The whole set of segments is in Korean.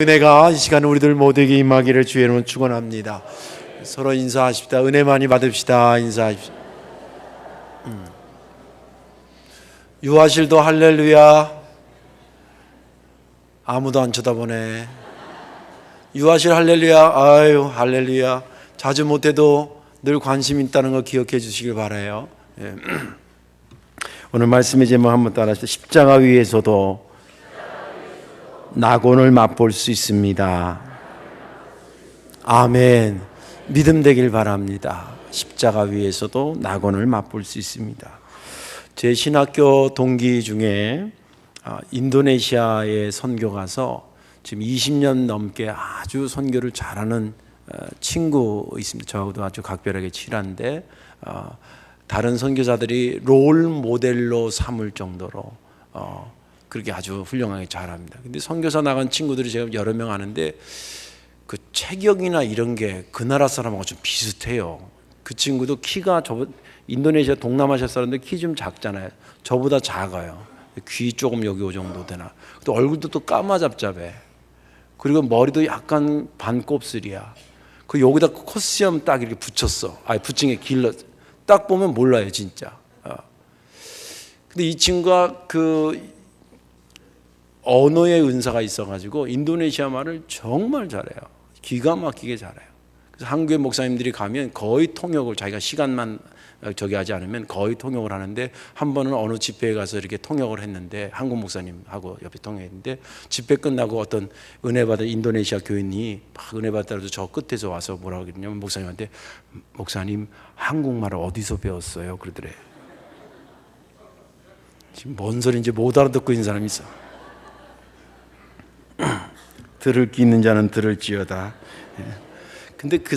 은혜가 이 시간 우리들 모두에게 임하기를 주의 이름으로 축원합니다. 서로 인사하십시다. 은혜 많이 받읍시다. 인사하십시다. 유아실도 할렐루야. 아무도 안 쳐다보네. 유아실 할렐루야. 아유 할렐루야. 자주 못해도 늘 관심 있다는 거 기억해 주시길 바라요. 예. 오늘 말씀의 제목 한번 따라하시죠. 십자가 위에서도 낙원을 맛볼 수 있습니다. 아멘. 믿음 되길 바랍니다. 십자가 위에서도 낙원을 맛볼 수 있습니다. 제 신학교 동기 중에 인도네시아에 선교 가서 지금 20년 넘게 아주 선교를 잘하는 친구 있습니다. 저하고도 아주 각별하게 친한데 다른 선교사들이 롤 모델로 삼을 정도로 그렇게 아주 훌륭하게 잘합니다. 근데 선교사 나간 친구들이 제가 여러 명 아는데 그 체격이나 이런 게 그 나라 사람하고 좀 비슷해요. 그 친구도 키가 인도네시아 동남아시아 사람들 키 좀 작잖아요. 저보다 작아요. 귀 조금 여기 오 정도 되나. 또 얼굴도 또 까마잡잡해. 그리고 머리도 약간 반곱슬이야. 그 여기다 코스염 딱 이렇게 붙였어. 붙인 게 길러. 딱 보면 몰라요, 진짜. 근데 이 친구가 그 언어의 은사가 있어가지고 인도네시아 말을 정말 잘해요. 기가 막히게 잘해요. 그래서 한국의 목사님들이 가면 거의 통역을 자기가 시간만 저기 하지 않으면 거의 통역을 하는데 한 번은 어느 집회에 가서 이렇게 통역을 했는데 한국 목사님하고 옆에 통역했는데 집회 끝나고 어떤 은혜 받은 인도네시아 교인이 막 은혜 받더라도 저 끝에서 와서 뭐라고 그러냐면 목사님한테 목사님 한국말을 어디서 배웠어요? 그러더래. 지금 뭔 소리인지 못 알아듣고 있는 사람이 있어. 들을 귀 있는 자는 들을지어다. 근데 그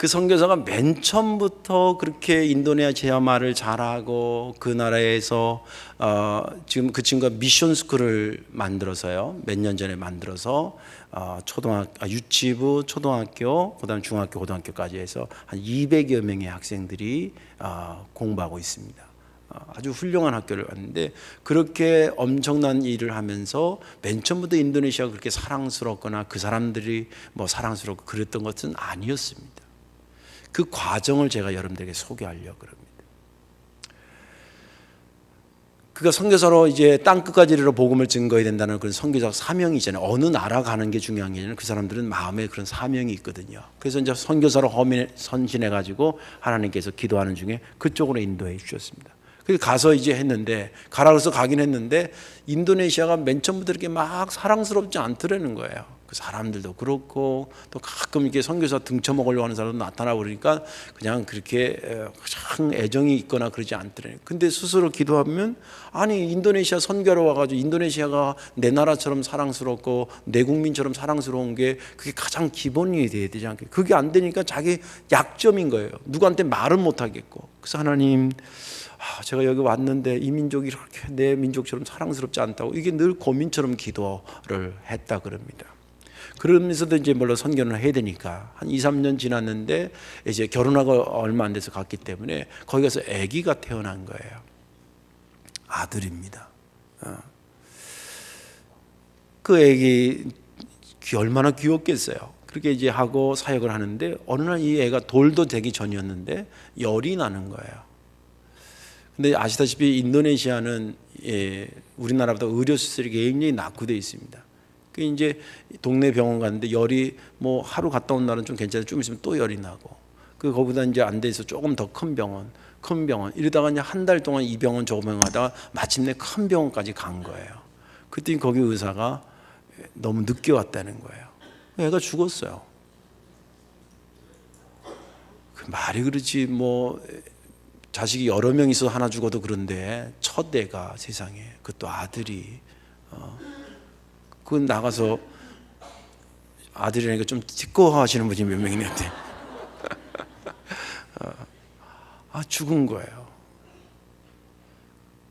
선교사가 맨 처음부터 그렇게 인도네시아 말을 잘하고 그 나라에서 지금 그 친구가 미션 스쿨을 만들어서요. 몇 년 전에 만들어서 유치부, 초등학교, 그다음 중학교, 고등학교까지 해서 한 200여 명의 학생들이 공부하고 있습니다. 아주 훌륭한 학교를 왔는데 그렇게 엄청난 일을 하면서 맨 처음부터 인도네시아가 그렇게 사랑스럽거나 그 사람들이 뭐 사랑스럽고 그랬던 것은 아니었습니다. 그 과정을 제가 여러분들에게 소개하려고 합니다. 그가 선교사로 이제 땅 끝까지 이르러 복음을 증거해야 된다는 그런 선교사 사명이 있잖아요. 어느 나라 가는 게 중요한 게 아니라 그 사람들은 마음에 그런 사명이 있거든요. 그래서 이제 선교사로 선신해 가지고 하나님께서 기도하는 중에 그쪽으로 인도해 주셨습니다. 그래서 가서 이제 했는데 가라 그래서 가긴 했는데 인도네시아가 맨 처음부터 이렇게 막 사랑스럽지 않더라는 거예요. 그 사람들도 그렇고 또 가끔 이렇게 선교사 등쳐먹으려고 하는 사람도 나타나고 그러니까 그냥 그렇게 참 애정이 있거나 그러지 않더라고요. 근데 스스로 기도하면 아니 인도네시아 선교로 와가지고 인도네시아가 내 나라처럼 사랑스럽고 내 국민처럼 사랑스러운 게 그게 가장 기본이 돼야 되지 않겠어요? 그게 안 되니까 자기 약점인 거예요. 누구한테 말은 못 하겠고. 그래서 하나님 제가 여기 왔는데 이 민족이 이렇게 내 민족처럼 사랑스럽지 않다고 이게 늘 고민처럼 기도를 했다 그럽니다. 그러면서도 이제 물론 선교를 해야 되니까 한 2, 3년 지났는데 이제 결혼하고 얼마 안 돼서 갔기 때문에 거기 가서 아기가 태어난 거예요. 아들입니다. 그 아기 얼마나 귀엽겠어요. 그렇게 이제 하고 사역을 하는데 어느 날 이 애가 돌도 되기 전이었는데 열이 나는 거예요. 근데 아시다시피 인도네시아는 우리나라보다 의료 시설이 굉장히 낙후되어 있습니다. 그 이제 동네 병원 갔는데 열이 뭐 하루 갔다 온 날은 좀 괜찮아요. 좀 있으면 또 열이 나고. 거보다 이제 안 돼서 조금 더 큰 병원 이러다가 이제 한 달 동안 이 병원 저 병원 하다가 마침내 큰 병원까지 간 거예요. 그때 거기 의사가 너무 늦게 왔다는 거예요. 애가 죽었어요. 그 말이 그렇지 뭐. 자식이 여러 명 있어서 하나 죽어도 그런데 첫 애가 세상에 그것도 아들이 그건 나가서 아들이라니까 좀 티꺼워하시는 분이 몇 명 있는데 죽은 거예요.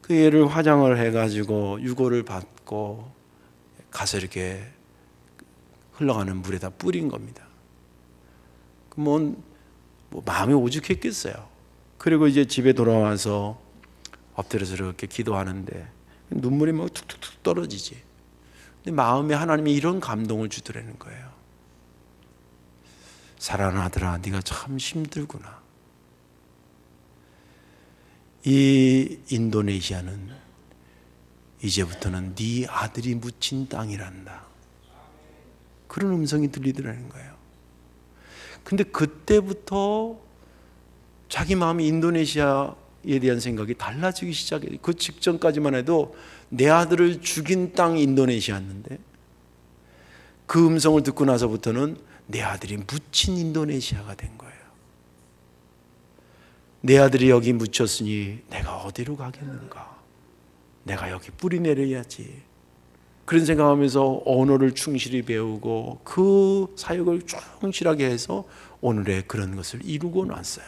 그 애를 화장을 해가지고 유골을 받고 가서 이렇게 흘러가는 물에다 뿌린 겁니다. 뭐 마음이 오죽했겠어요. 그리고 이제 집에 돌아와서 엎드려서 이렇게 기도하는데 눈물이 막 툭툭툭 떨어지지. 근데 마음에 하나님이 이런 감동을 주더라는 거예요. 사랑하는 아들아, 네가 참 힘들구나. 이 인도네시아는 이제부터는 네 아들이 묻힌 땅이란다. 그런 음성이 들리더라는 거예요. 근데 그때부터 자기 마음이 인도네시아에 대한 생각이 달라지기 시작해요. 그 직전까지만 해도 내 아들을 죽인 땅이 인도네시아였는데 그 음성을 듣고 나서부터는 내 아들이 묻힌 인도네시아가 된 거예요. 내 아들이 여기 묻혔으니 내가 어디로 가겠는가? 내가 여기 뿌리 내려야지. 그런 생각하면서 언어를 충실히 배우고 그 사역을 충실하게 해서 오늘의 그런 것을 이루고 났어요.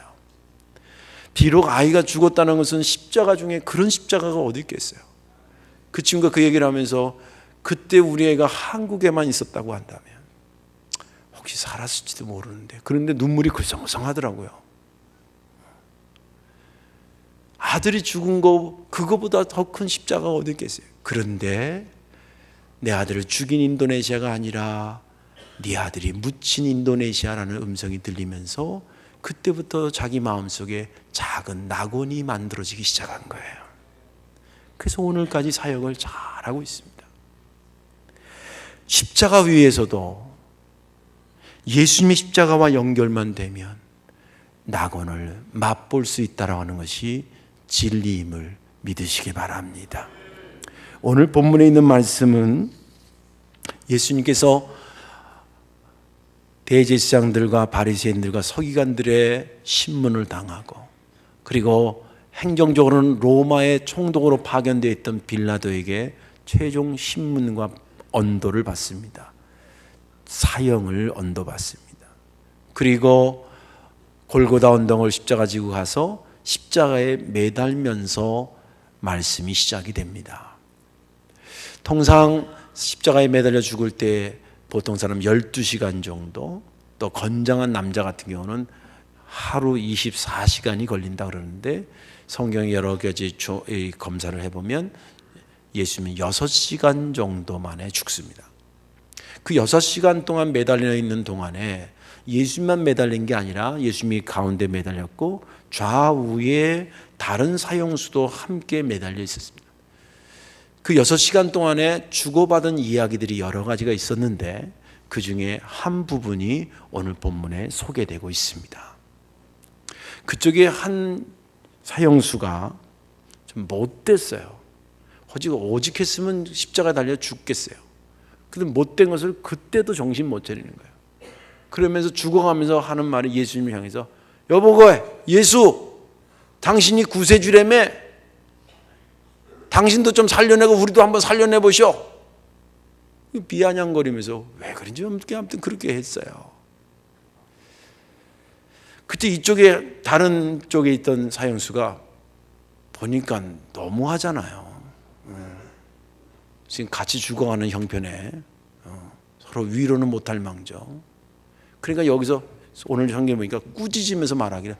비록 아이가 죽었다는 것은 십자가 중에 그런 십자가가 어디 있겠어요. 그 친구가 그 얘기를 하면서 그때 우리 애가 한국에만 있었다고 한다면 혹시 살았을지도 모르는데, 그런데 눈물이 글썽글썽하더라고요. 아들이 죽은 거 그거보다 더 큰 십자가가 어디 있겠어요. 그런데 내 아들을 죽인 인도네시아가 아니라 네 아들이 묻힌 인도네시아라는 음성이 들리면서 그때부터 자기 마음속에 작은 낙원이 만들어지기 시작한 거예요. 그래서 오늘까지 사역을 잘하고 있습니다. 십자가 위에서도 예수님의 십자가와 연결만 되면 낙원을 맛볼 수 있다라고 하는 것이 진리임을 믿으시기 바랍니다. 오늘 본문에 있는 말씀은 예수님께서 대제사장들과 바리새인들과 서기관들의 신문을 당하고, 그리고 행정적으로는 로마의 총독으로 파견되어 있던 빌라도에게 최종 신문과 언도를 받습니다. 사형을 언도받습니다. 그리고 골고다 언덕을 십자가 지고 가서 십자가에 매달면서 말씀이 시작이 됩니다. 통상 십자가에 매달려 죽을 때 보통 사람 12시간 정도, 또 건장한 남자 같은 경우는 하루 24시간이 걸린다 그러는데 성경에 여러 가지 검사를 해보면 예수님은 6시간 정도 만에 죽습니다. 그 6시간 동안 매달려 있는 동안에 예수님만 매달린 게 아니라 예수님이 가운데 매달렸고 좌우에 다른 사형수도 함께 매달려 있었습니다. 그 6시간 동안에 주고받은 이야기들이 여러 가지가 있었는데 그 중에 한 부분이 오늘 본문에 소개되고 있습니다. 그쪽에 한 사형수가 좀 못됐어요. 오직했으면 십자가에 달려 죽겠어요. 근데 못된 것을 그때도 정신 못 차리는 거예요. 그러면서 죽어가면서 하는 말이 예수님을 향해서, 여보고 예수, 당신이 구세주라며, 당신도 좀 살려내고 우리도 한번 살려내보시오. 비아냥거리면서 왜 그런지 아무튼 그렇게 했어요. 그때 이쪽에 다른 쪽에 있던 사형수가 보니까 너무하잖아요. 지금 같이 죽어가는 형편에 서로 위로는 못할 망정. 그러니까 여기서 오늘 성경 보니까 꾸짖으면서 말하기를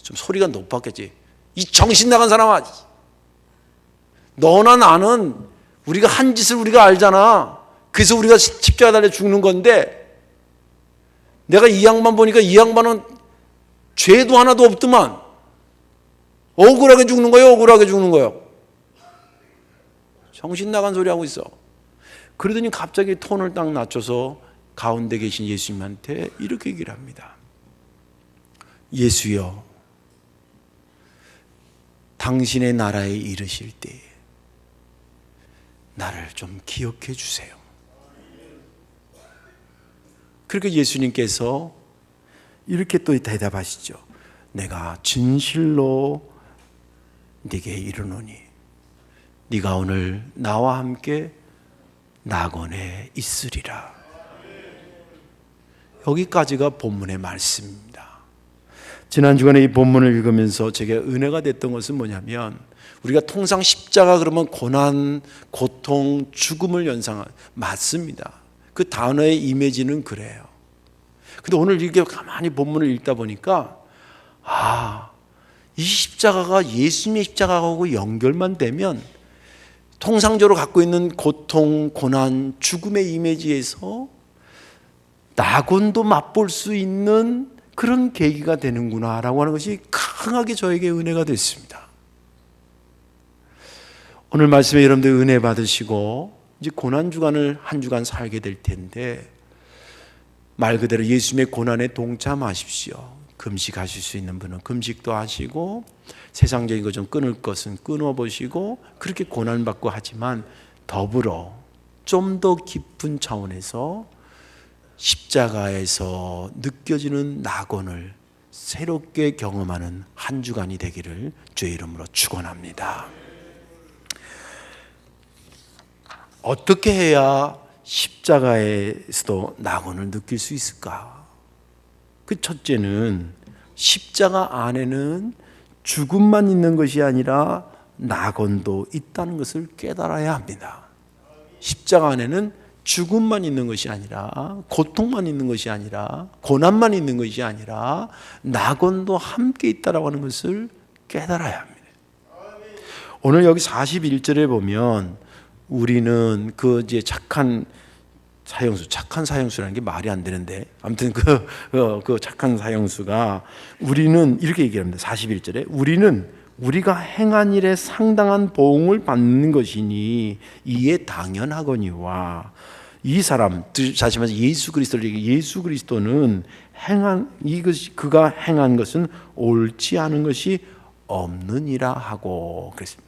좀 소리가 높았겠지. 이 정신 나간 사람아, 너나 나는 우리가 한 짓을 우리가 알잖아. 그래서 우리가 십자가 달려 죽는 건데, 내가 이 양반 보니까 이 양반은 죄도 하나도 없더만 억울하게 죽는 거예요. 억울하게 죽는 거예요. 정신 나간 소리 하고 있어. 그러더니 갑자기 톤을 딱 낮춰서 가운데 계신 예수님한테 이렇게 얘기를 합니다. 예수여, 당신의 나라에 이르실 때 나를 좀 기억해 주세요. 그렇게 예수님께서 이렇게 또 대답하시죠. 내가 진실로 네게 이르노니 네가 오늘 나와 함께 낙원에 있으리라. 여기까지가 본문의 말씀입니다. 지난 주간에 이 본문을 읽으면서 제게 은혜가 됐던 것은 뭐냐면, 우리가 통상 십자가 그러면 고난, 고통, 죽음을 연상한, 맞습니다. 그 단어의 이미지는 그래요. 근데 오늘 이렇게 가만히 본문을 읽다 보니까 이 십자가가 예수님의 십자가하고 연결만 되면 통상적으로 갖고 있는 고통, 고난, 죽음의 이미지에서 낙원도 맛볼 수 있는 그런 계기가 되는구나라고 하는 것이 강하게 저에게 은혜가 됐습니다. 오늘 말씀에 여러분들 은혜 받으시고 이제 고난 주간을 한 주간 살게 될 텐데 말 그대로 예수님의 고난에 동참하십시오. 금식하실 수 있는 분은 금식도 하시고 세상적인 것 좀 끊을 것은 끊어보시고 그렇게 고난받고 하지만 더불어 좀 더 깊은 차원에서 십자가에서 느껴지는 낙원을 새롭게 경험하는 한 주간이 되기를 주의 이름으로 축원합니다. 어떻게 해야 십자가에서도 낙원을 느낄 수 있을까? 그 첫째는 십자가 안에는 죽음만 있는 것이 아니라 낙원도 있다는 것을 깨달아야 합니다. 십자가 안에는 죽음만 있는 것이 아니라 고통만 있는 것이 아니라 고난만 있는 것이 아니라 낙원도 함께 있다라고 하는 것을 깨달아야 합니다. 오늘 여기 41절에 보면 우리는 그 이제 착한 사형수라는 게 말이 안 되는데 아무튼 그 착한 사형수가 우리는 이렇게 얘기합니다. 41절에 우리가 행한 일에 상당한 보응을 받는 것이니 이에 당연하거니와 이 사람 다시 말해서 예수 그리스도는 그가 행한 것은 옳지 않은 것이 없느니라 하고 그랬습니다.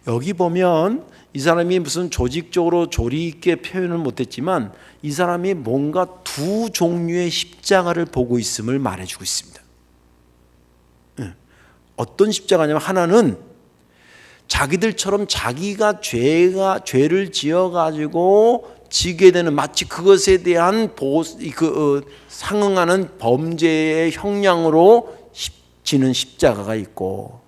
여기 보면 이 사람이 무슨 조직적으로 조리 있게 표현을 못했지만 이 사람이 뭔가 두 종류의 십자가를 보고 있음을 말해주고 있습니다. 어떤 십자가냐면 하나는 자기들처럼 자기가 죄를 지어가지고 지게 되는 마치 그것에 대한 상응하는 범죄의 형량으로 지는 십자가가 있고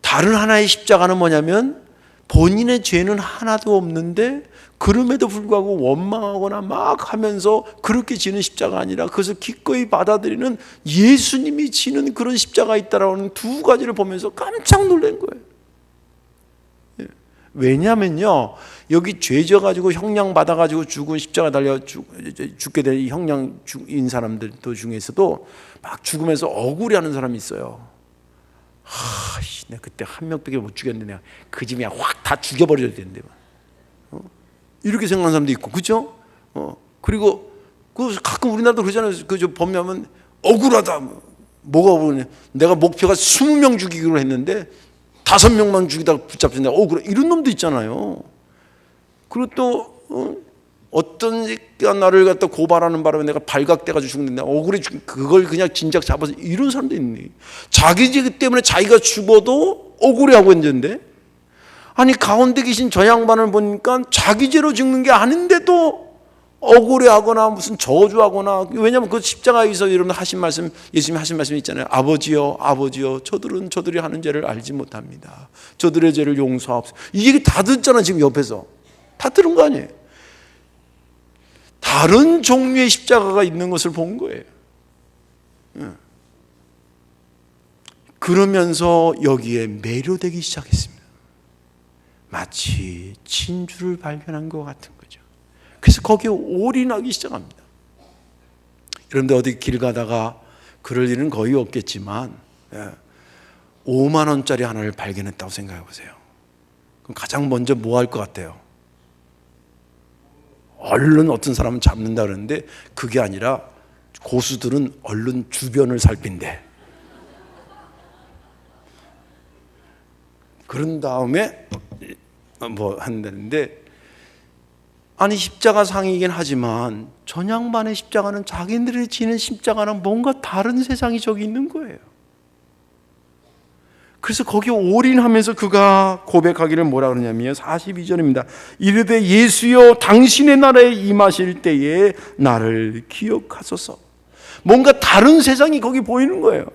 다른 하나의 십자가는 뭐냐면 본인의 죄는 하나도 없는데 그럼에도 불구하고 원망하거나 막 하면서 그렇게 지는 십자가 아니라 그것을 기꺼이 받아들이는 예수님이 지는 그런 십자가 있다라는 두 가지를 보면서 깜짝 놀란 거예요. 왜냐면요 여기 죄져가지고 형량 받아가지고 죽은 십자가 달려 죽게 된 형량인 사람들 중에서도 막 죽으면서 억울해하는 사람이 있어요. 내가 그때 한 명밖에 못 죽였는데 내가 그 집이 확 다 죽여버려야 되는데 이렇게 생각하는 사람도 있고 그렇죠? 그리고 가끔 우리나라도 그러잖아요. 그저 범죄하면 억울하다. 뭐가 억울해? 내가 목표가 20명 죽이기로 했는데 5명만 죽이다가 붙잡힌다. 억울해. 이런 놈도 있잖아요. 그리고 또 어떤 새끼가 나를 갖다 고발하는 바람에 내가 발각돼가지고 죽는데 억울해 그걸 그냥 진작 잡아서 이런 사람도 있네. 자기 죄 때문에 자기가 죽어도 억울해하고 있는데 아니 가운데 계신 저 양반을 보니까 자기 죄로 죽는 게 아닌데도 억울해하거나 무슨 저주하거나 왜냐하면 그 십자가에서 여러분 하신 말씀 예수님이 하신 말씀이 있잖아요. 아버지여 저들이 하는 죄를 알지 못합니다. 저들의 죄를 용서하옵소서. 이 얘기 다 듣잖아 지금 옆에서 다 들은 거 아니에요. 다른 종류의 십자가가 있는 것을 본 거예요. 그러면서 여기에 매료되기 시작했습니다. 마치 진주를 발견한 것 같은 거죠. 그래서 거기에 올인하기 시작합니다. 여러분들 어디 길 가다가 그럴 일은 거의 없겠지만 5만 원짜리 하나를 발견했다고 생각해 보세요. 그럼 가장 먼저 뭐 할 것 같아요? 얼른 어떤 사람은 잡는다 그러는데 그게 아니라 고수들은 얼른 주변을 살핀대. 그런 다음에 뭐 한다는데 아니 십자가 상이긴 하지만 전양반의 십자가는 자기들이 지는 십자가는 뭔가 다른 세상이 저기 있는 거예요. 그래서 거기에 올인하면서 그가 고백하기를 뭐라 그러냐면요 42절입니다. 이르되 예수여 당신의 나라에 임하실 때에 나를 기억하소서. 뭔가 다른 세상이 거기 보이는 거예요.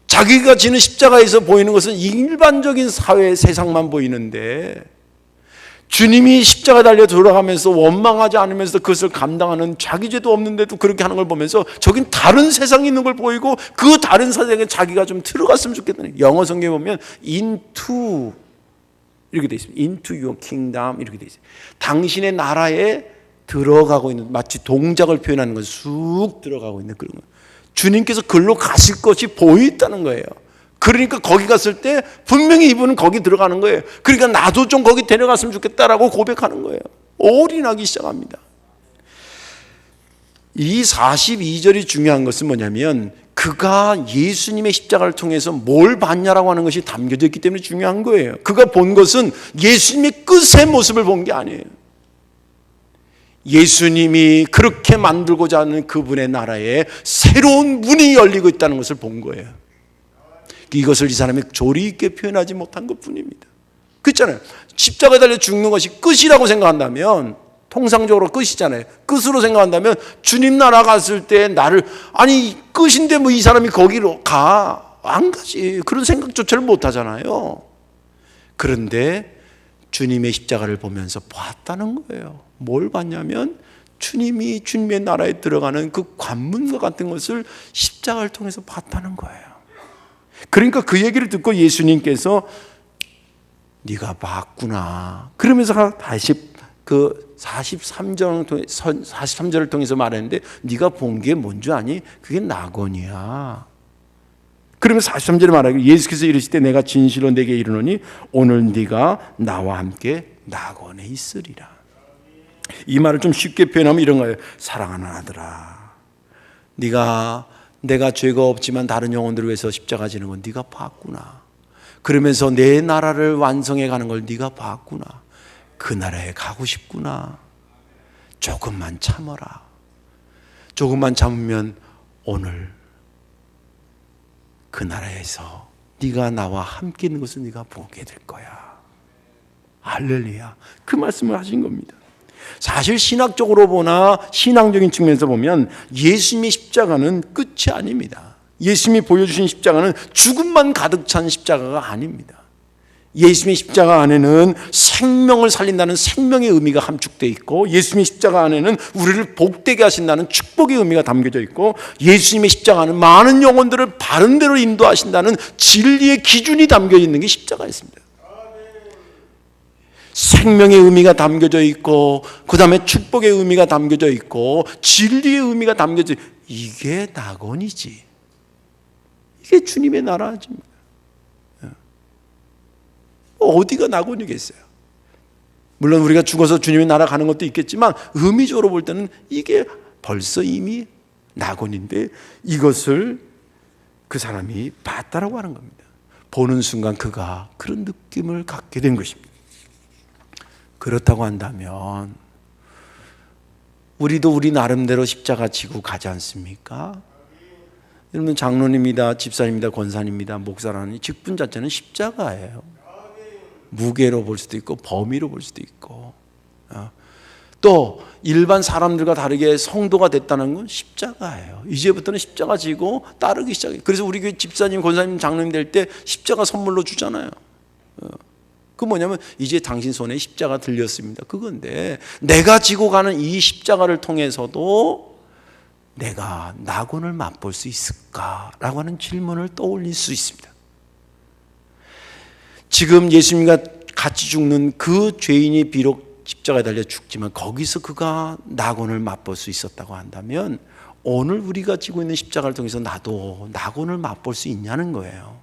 자기가 지는 십자가에서 보이는 것은 일반적인 사회 세상만 보이는데 주님이 십자가 달려 돌아가면서 원망하지 않으면서 그것을 감당하는 자기 죄도 없는데도 그렇게 하는 걸 보면서 저긴 다른 세상이 있는 걸 보이고 그 다른 세상에 자기가 좀 들어갔으면 좋겠다는 영어 성경에 보면 into 이렇게 돼 있습니다. Into your kingdom 이렇게 돼 있어요. 당신의 나라에 들어가고 있는, 마치 동작을 표현하는 건 쑥 들어가고 있는 그런 거. 주님께서 글로 가실 것이 보였다는 거예요. 그러니까 거기 갔을 때 분명히 이분은 거기 들어가는 거예요. 그러니까 나도 좀 거기 데려갔으면 좋겠다라고 고백하는 거예요. 올인하기 시작합니다. 이 42절이 중요한 것은 뭐냐면 그가 예수님의 십자가를 통해서 뭘 봤냐라고 하는 것이 담겨져 있기 때문에 중요한 거예요. 그가 본 것은 예수님의 끝의 모습을 본 게 아니에요. 예수님이 그렇게 만들고자 하는 그분의 나라에 새로운 문이 열리고 있다는 것을 본 거예요. 이것을 이 사람이 조리 있게 표현하지 못한 것뿐입니다. 그렇잖아요. 십자가에 달려 죽는 것이 끝이라고 생각한다면, 통상적으로 끝이잖아요. 끝으로 생각한다면 주님 나라 갔을 때 나를, 아니 끝인데 뭐 이 사람이 거기로 가? 안 가지. 그런 생각조차를 못 하잖아요. 그런데 주님의 십자가를 보면서 봤다는 거예요. 뭘 봤냐면 주님이 주님의 나라에 들어가는 그 관문과 같은 것을 십자가를 통해서 봤다는 거예요. 그러니까 그 얘기를 듣고 예수님께서 네가 봤구나. 그러면서 다시 그 43절을 통해서 말했는데 네가 본 게 뭔지 아니? 그게 낙원이야. 그러면 43절에 말하고 예수께서 이르시되 내가 진실로 네게 이르노니 오늘 네가 나와 함께 낙원에 있으리라. 이 말을 좀 쉽게 표현하면 이런 거예요. 사랑하는 아들아, 내가 죄가 없지만 다른 영혼들을 위해서 십자가 지는 건 네가 봤구나. 그러면서 내 나라를 완성해 가는 걸 네가 봤구나. 그 나라에 가고 싶구나. 조금만 참아라. 조금만 참으면 오늘 그 나라에서 네가 나와 함께 있는 것을 네가 보게 될 거야. 할렐루야. 그 말씀을 하신 겁니다. 사실 신학적으로 보나 신앙적인 측면에서 보면 예수님의 십자가는 끝이 아닙니다. 예수님이 보여주신 십자가는 죽음만 가득 찬 십자가가 아닙니다. 예수님의 십자가 안에는 생명을 살린다는 생명의 의미가 함축되어 있고, 예수님의 십자가 안에는 우리를 복되게 하신다는 축복의 의미가 담겨져 있고, 예수님의 십자가는 많은 영혼들을 바른 대로 인도하신다는 진리의 기준이 담겨 있는 게 십자가였습니다. 생명의 의미가 담겨져 있고, 그 다음에 축복의 의미가 담겨져 있고, 진리의 의미가 담겨져 있고, 이게 낙원이지. 이게 주님의 나라지. 어디가 낙원이겠어요? 물론 우리가 죽어서 주님의 나라 가는 것도 있겠지만 의미적으로 볼 때는 이게 벌써 이미 낙원인데 이것을 그 사람이 봤다라고 하는 겁니다. 보는 순간 그가 그런 느낌을 갖게 된 것입니다. 그렇다고 한다면 우리도 우리 나름대로 십자가 지고 가지 않습니까? 여러분, 장로님이다, 집사님이다, 권사님이다, 목사라는 직분 자체는 십자가예요. 무게로 볼 수도 있고 범위로 볼 수도 있고, 또 일반 사람들과 다르게 성도가 됐다는 건 십자가예요. 이제부터는 십자가 지고 따르기 시작해요. 그래서 우리 교회 집사님, 권사님, 장로님 될 때 십자가 선물로 주잖아요. 그 뭐냐면 이제 당신 손에 십자가 들렸습니다. 그건데 내가 지고 가는 이 십자가를 통해서도 내가 낙원을 맛볼 수 있을까라고 하는 질문을 떠올릴 수 있습니다. 지금 예수님과 같이 죽는 그 죄인이 비록 십자가에 달려 죽지만 거기서 그가 낙원을 맛볼 수 있었다고 한다면 오늘 우리가 지고 있는 십자가를 통해서 나도 낙원을 맛볼 수 있냐는 거예요.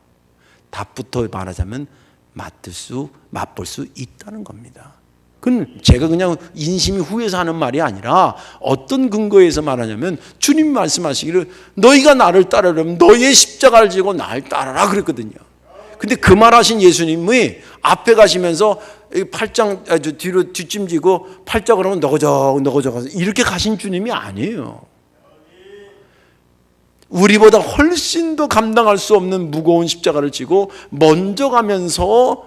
답부터 말하자면 맛볼 수 있다는 겁니다. 그건 제가 그냥 인심이 후해서 하는 말이 아니라 어떤 근거에서 말하냐면 주님 말씀하시기를 너희가 나를 따르려면 너희의 십자가를 지고 나를 따르라 그랬거든요. 근데 그 말하신 예수님이 앞에 가시면서 팔짱 뒤로 뒷짐지고 팔짱 그러면 너거적 이렇게 가신 주님이 아니에요. 우리보다 훨씬 더 감당할 수 없는 무거운 십자가를 지고 먼저 가면서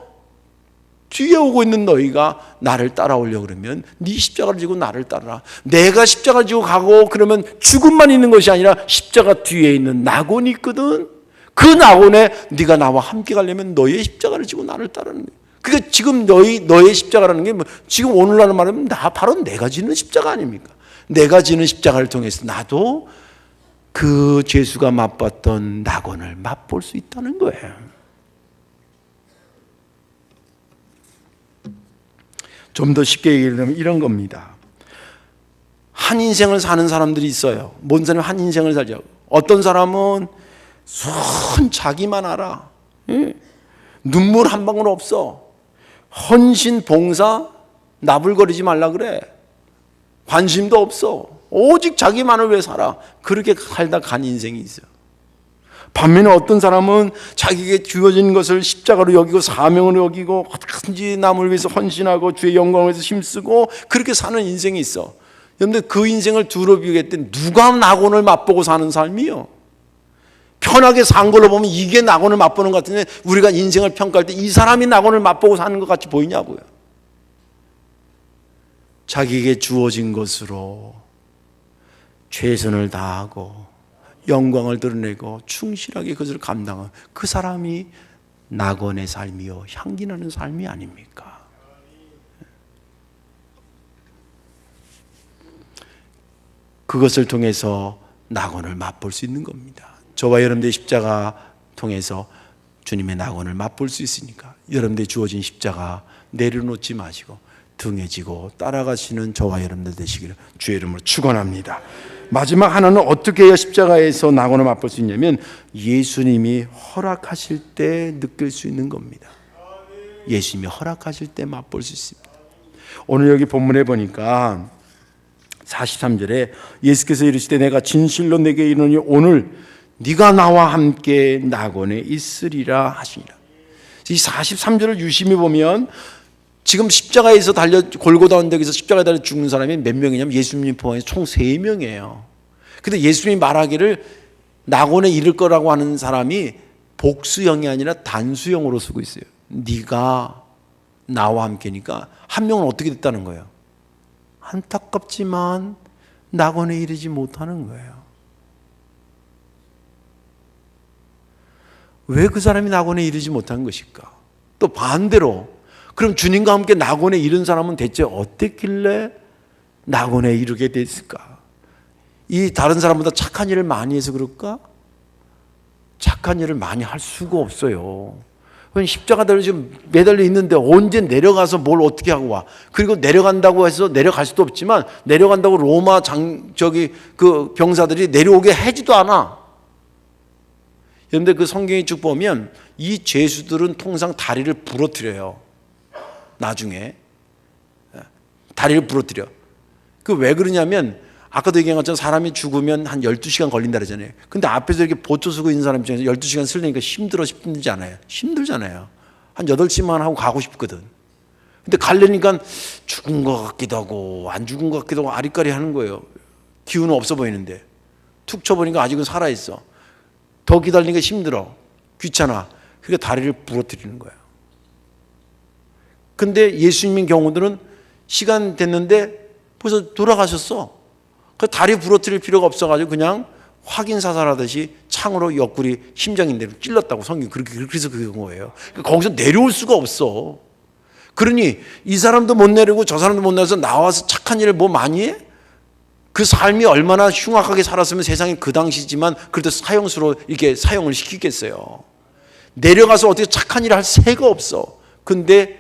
뒤에 오고 있는 너희가 나를 따라오려고 그러면 네 십자가를 지고 나를 따르라. 내가 십자가를 지고 가고 그러면 죽음만 있는 것이 아니라 십자가 뒤에 있는 낙원이 있거든. 그 낙원에 네가 나와 함께 가려면 너의 십자가를 지고 나를 따르는 거야. 그러니까 지금 너의 십자가라는 게 뭐 지금 오늘날 말하면 바로 내가 지는 십자가 아닙니까? 내가 지는 십자가를 통해서 나도 그 죄수가 맛봤던 낙원을 맛볼 수 있다는 거예요. 좀 더 쉽게 얘기하면 이런 겁니다. 한 인생을 사는 사람들이 있어요. 뭔 사람이 한 인생을 살죠. 어떤 사람은 순 자기만 알아. 눈물 한 방울 없어. 헌신, 봉사, 나불거리지 말라 그래. 관심도 없어. 오직 자기만을 위해 살아. 그렇게 살다 간 인생이 있어요. 반면에 어떤 사람은 자기에게 주어진 것을 십자가로 여기고 사명으로 여기고 어떻게든지 남을 위해서 헌신하고 주의 영광을 위해서 힘쓰고 그렇게 사는 인생이 있어. 그런데 그 인생을 두루 비교했더니 누가 낙원을 맛보고 사는 삶이요? 편하게 산 걸로 보면 이게 낙원을 맛보는 것 같은데 우리가 인생을 평가할 때 이 사람이 낙원을 맛보고 사는 것 같이 보이냐고요. 자기에게 주어진 것으로 최선을 다하고 영광을 드러내고 충실하게 그것을 감당한 그 사람이 낙원의 삶이요 향기나는 삶이 아닙니까? 그것을 통해서 낙원을 맛볼 수 있는 겁니다. 저와 여러분들의 십자가 통해서 주님의 낙원을 맛볼 수 있으니까 여러분들의 주어진 십자가 내려놓지 마시고 등에 지고 따라가시는 저와 여러분들 되시기를 주의 이름으로 축원합니다. 마지막 하나는 어떻게 해야 십자가에서 낙원을 맛볼 수 있냐면 예수님이 허락하실 때 느낄 수 있는 겁니다. 예수님이 허락하실 때 맛볼 수 있습니다. 오늘 여기 본문에 보니까 43절에 예수께서 이르시되 내가 진실로 내게 이르노니 오늘 네가 나와 함께 낙원에 있으리라 하시니라. 이 43절을 유심히 보면 지금 십자가에서 달려 골고다 언덕에서 십자가에 달려 죽는 사람이 몇 명이냐면 예수님 포함해서 총 3명이에요. 근데 예수님이 말하기를 낙원에 이를 거라고 하는 사람이 복수형이 아니라 단수형으로 쓰고 있어요. 네가 나와 함께니까 한 명은 어떻게 됐다는 거예요? 안타깝지만 낙원에 이르지 못하는 거예요. 왜 그 사람이 낙원에 이르지 못한 것일까? 또 반대로 그럼 주님과 함께 낙원에 이른 사람은 대체 어땠길래 낙원에 이르게 됐을까? 이 다른 사람보다 착한 일을 많이 해서 그럴까? 착한 일을 많이 할 수가 없어요. 십자가대로 지금 매달려 있는데 언제 내려가서 뭘 어떻게 하고 와? 그리고 내려간다고 해서 내려갈 수도 없지만 내려간다고 로마 그 병사들이 내려오게 하지도 않아. 그런데 그 성경에 쭉 보면 이 죄수들은 통상 다리를 부러뜨려요. 나중에 다리를 부러뜨려. 그 왜 그러냐면 아까도 얘기한 것처럼 사람이 죽으면 한 12시간 걸린다 그러잖아요. 근데 앞에서 이렇게 보초 쓰고 있는 사람 입장에서 12시간 쓰려니까 힘들지 않아요? 힘들잖아요. 한 8시만 하고 가고 싶거든. 근데 가려니까 죽은 것 같기도 하고 안 죽은 것 같기도 하고 아리까리 하는 거예요. 기운은 없어 보이는데 툭 쳐보니까 아직은 살아있어. 더 기다리니까 힘들어. 귀찮아. 그러니까 다리를 부러뜨리는 거예요. 근데 예수님의 경우들은 시간 됐는데 벌써 돌아가셨어. 그 다리 부러뜨릴 필요가 없어가지고 그냥 확인 사살하듯이 창으로 옆구리 심장인대로 찔렀다고 성경 그래서 그런 거예요. 그러니까 거기서 내려올 수가 없어. 그러니 이 사람도 못 내리고 저 사람도 못 내려서 나와서 착한 일을 뭐 많이 해? 그 삶이 얼마나 흉악하게 살았으면 세상에 그 당시지만 그래도 사형수로 이렇게 사형을 시키겠어요. 내려가서 어떻게 착한 일을 할 새가 없어. 근데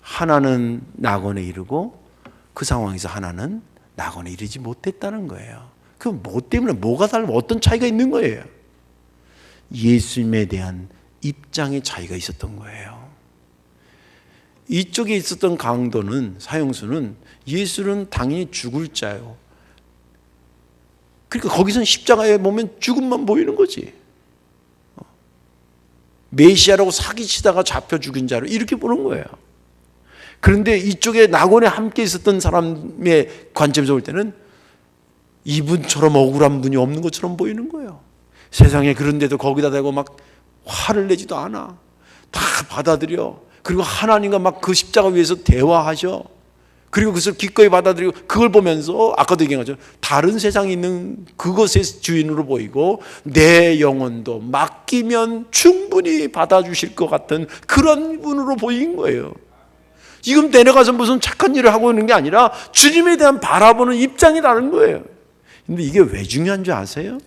하나는 낙원에 이르고 그 상황에서 하나는 낙원에 이르지 못했다는 거예요. 그 뭐 때문에 뭐가 다르고 어떤 차이가 있는 거예요? 예수님에 대한 입장의 차이가 있었던 거예요. 이쪽에 있었던 강도는 사형수는 예수는 당연히 죽을 자요. 그러니까 거기서는 십자가에 보면 죽음만 보이는 거지. 메시아라고 사기치다가 잡혀 죽인 자로 이렇게 보는 거예요. 그런데 이쪽에 낙원에 함께 있었던 사람의 관점에서 볼 때는 이분처럼 억울한 분이 없는 것처럼 보이는 거예요. 세상에 그런데도 거기다 대고 막 화를 내지도 않아. 다 받아들여. 그리고 하나님과 막 그 십자가 위에서 대화하셔. 그리고 그것을 기꺼이 받아들이고 그걸 보면서 아까도 얘기한 것처럼 다른 세상에 있는 그것의 주인으로 보이고 내 영혼도 맡기면 충분히 받아주실 것 같은 그런 분으로 보인 거예요. 지금 내려가서 무슨 착한 일을 하고 있는 게 아니라 주님에 대한 바라보는 입장이 다른 거예요. 근데 이게 왜 중요한 줄 아세요?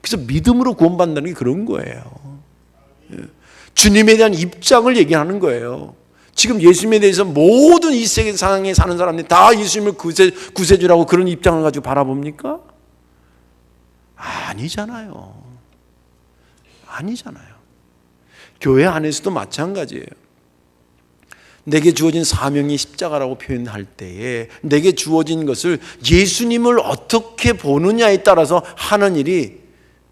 그래서 믿음으로 구원받는다는 게 그런 거예요. 주님에 대한 입장을 얘기하는 거예요. 지금 예수님에 대해서 모든 이 세상에 사는 사람들이 다 예수님을 구세주라고 그런 입장을 가지고 바라봅니까? 아니잖아요. 아니잖아요. 교회 안에서도 마찬가지예요. 내게 주어진 사명이 십자가라고 표현할 때에 내게 주어진 것을 예수님을 어떻게 보느냐에 따라서 하는 일이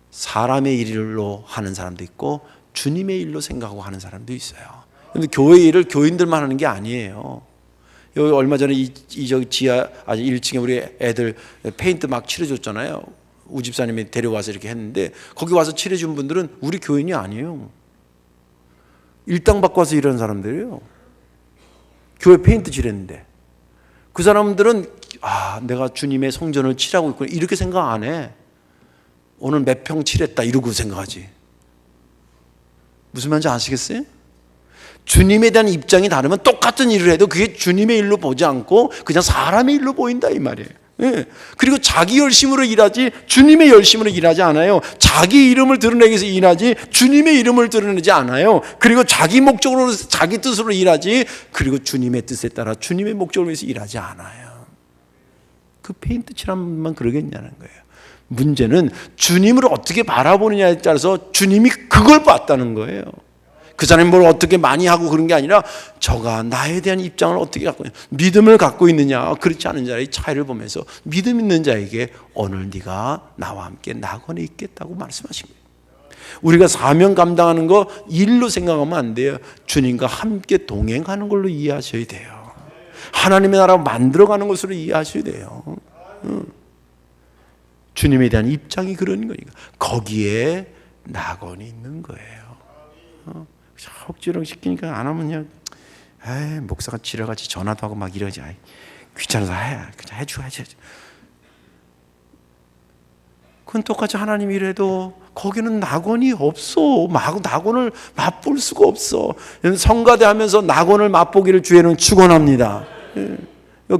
사람의 일로 하는 사람도 있고 주님의 일로 생각하고 하는 사람도 있어요. 그런데 교회 일을 교인들만 하는 게 아니에요. 여기 얼마 전에 저기 지하 1층에 우리 애들 페인트 막 칠해줬잖아요. 우집사님이 데려와서 이렇게 했는데 거기 와서 칠해준 분들은 우리 교인이 아니에요. 일당 받고 와서 일하는 사람들이에요. 교회 페인트 칠했는데 그 사람들은 내가 주님의 성전을 칠하고 있구나 이렇게 생각 안 해. 오늘 몇 평 칠했다 이러고 생각하지. 무슨 말인지 아시겠어요? 주님에 대한 입장이 다르면 똑같은 일을 해도 그게 주님의 일로 보지 않고 그냥 사람의 일로 보인다 이 말이에요. 예. 그리고 자기 열심으로 일하지 주님의 열심으로 일하지 않아요. 자기 이름을 드러내기 위해서 일하지 주님의 이름을 드러내지 않아요. 그리고 자기 목적으로 자기 뜻으로 일하지 그리고 주님의 뜻에 따라 주님의 목적을 위해서 일하지 않아요. 그 페인트 칠하면 그러겠냐는 거예요. 문제는 주님을 어떻게 바라보느냐에 따라서 주님이 그걸 봤다는 거예요. 그 사람이 뭘 어떻게 많이 하고 그런 게 아니라 저가 나에 대한 입장을 어떻게 갖고 있냐, 믿음을 갖고 있느냐 그렇지 않은 자의 차이를 보면서 믿음 있는 자에게 오늘 네가 나와 함께 낙원에 있겠다고 말씀하신 거예요. 우리가 사명 감당하는 거 일로 생각하면 안 돼요. 주님과 함께 동행하는 걸로 이해하셔야 돼요. 하나님의 나라 만들어가는 것으로 이해하셔야 돼요. 주님에 대한 입장이 그런 거니까 거기에 낙원이 있는 거예요. 억지로 시키니까 안 하면 그냥 목사가 지려같이 전화도 하고 막 이러지. 귀찮아서 그냥 해줘. 그건 똑같이 하나님 일해도 거기는 낙원이 없어. 낙원을 맛볼 수가 없어. 성가대 하면서 낙원을 맛보기를 주에는 축원합니다.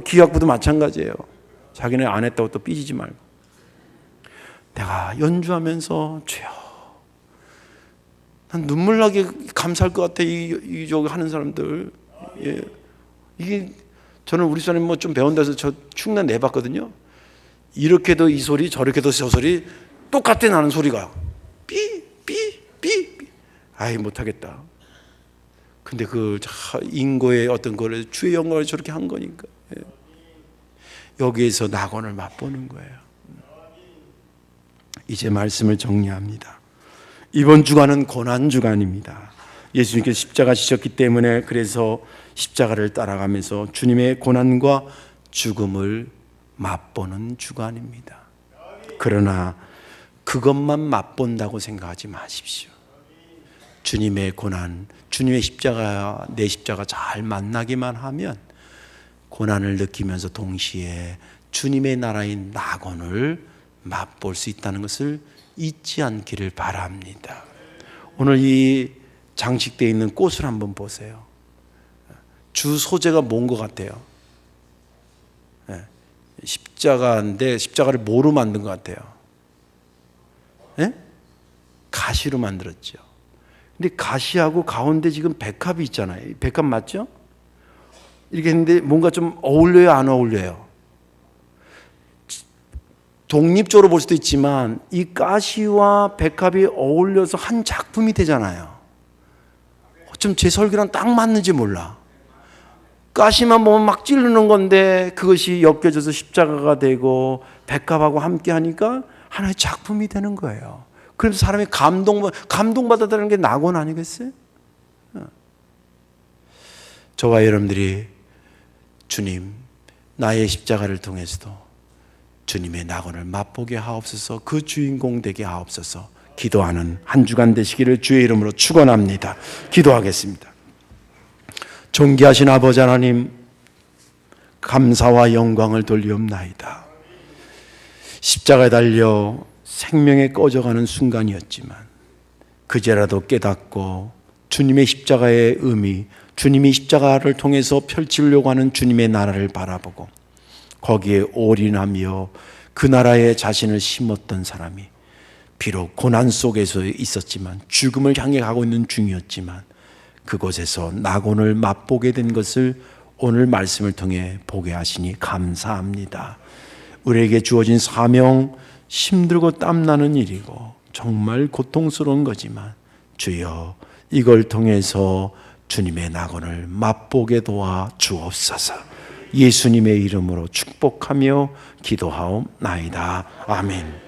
기악부도 마찬가지예요. 자기네 안 했다고 또 삐지지 말고. 내가 연주하면서 주여 난 눈물 나게 감사할 것 같아. 저기 하는 사람들. 예. 이게 저는 우리 사람이 뭐 좀 배운다 해서 저 흉내 내봤거든요. 이렇게도 이 소리 저렇게도 저 소리 똑같아 나는 소리가 삐 못하겠다. 근데 그 인고의 어떤 거를 주의 영광을 저렇게 한 거니까 여기에서 낙원을 맛보는 거예요. 이제 말씀을 정리합니다. 이번 주간은 고난 주간입니다. 예수님께서 십자가 지셨기 때문에 그래서 십자가를 따라가면서 주님의 고난과 죽음을 맛보는 주간입니다. 그러나 그것만 맛본다고 생각하지 마십시오. 주님의 고난, 주님의 십자가, 내 십자가 잘 만나기만 하면 고난을 느끼면서 동시에 주님의 나라인 낙원을 맛볼 수 있다는 것을 잊지 않기를 바랍니다. 오늘 이 장식되어 있는 꽃을 한번 보세요. 주 소재가 뭔 것 같아요? 십자가인데 십자가를 뭐로 만든 것 같아요? 가시로 만들었죠. 근데 가시하고 가운데 지금 백합이 있잖아요. 백합 맞죠? 이렇게 했는데 뭔가 좀 어울려요, 안 어울려요? 독립적으로 볼 수도 있지만 이 가시와 백합이 어울려서 한 작품이 되잖아요. 어쩜 제 설교랑 딱 맞는지 몰라. 가시만 보면 막 찌르는 건데 그것이 엮여져서 십자가가 되고 백합하고 함께 하니까 하나의 작품이 되는 거예요. 그래서 사람이 감동받았다는 게 낙원 아니겠어요? 저와 여러분들이 주님, 나의 십자가를 통해서도 주님의 낙원을 맛보게 하옵소서, 그 주인공 되게 하옵소서 기도하는 한 주간 되시기를 주의 이름으로 축원합니다. 기도하겠습니다. 존귀하신 아버지 하나님, 감사와 영광을 돌리옵나이다. 십자가에 달려 생명에 꺼져가는 순간이었지만 그제라도 깨닫고 주님의 십자가의 의미, 주님이 십자가를 통해서 펼치려고 하는 주님의 나라를 바라보고 거기에 올인하며 그 나라에 자신을 심었던 사람이 비록 고난 속에서 있었지만 죽음을 향해 가고 있는 중이었지만 그곳에서 낙원을 맛보게 된 것을 오늘 말씀을 통해 보게 하시니 감사합니다. 우리에게 주어진 사명, 힘들고 땀나는 일이고 정말 고통스러운 거지만 주여 이걸 통해서 주님의 낙원을 맛보게 도와 주옵소서. 예수님의 이름으로 축복하며 기도하옵나이다. 아멘.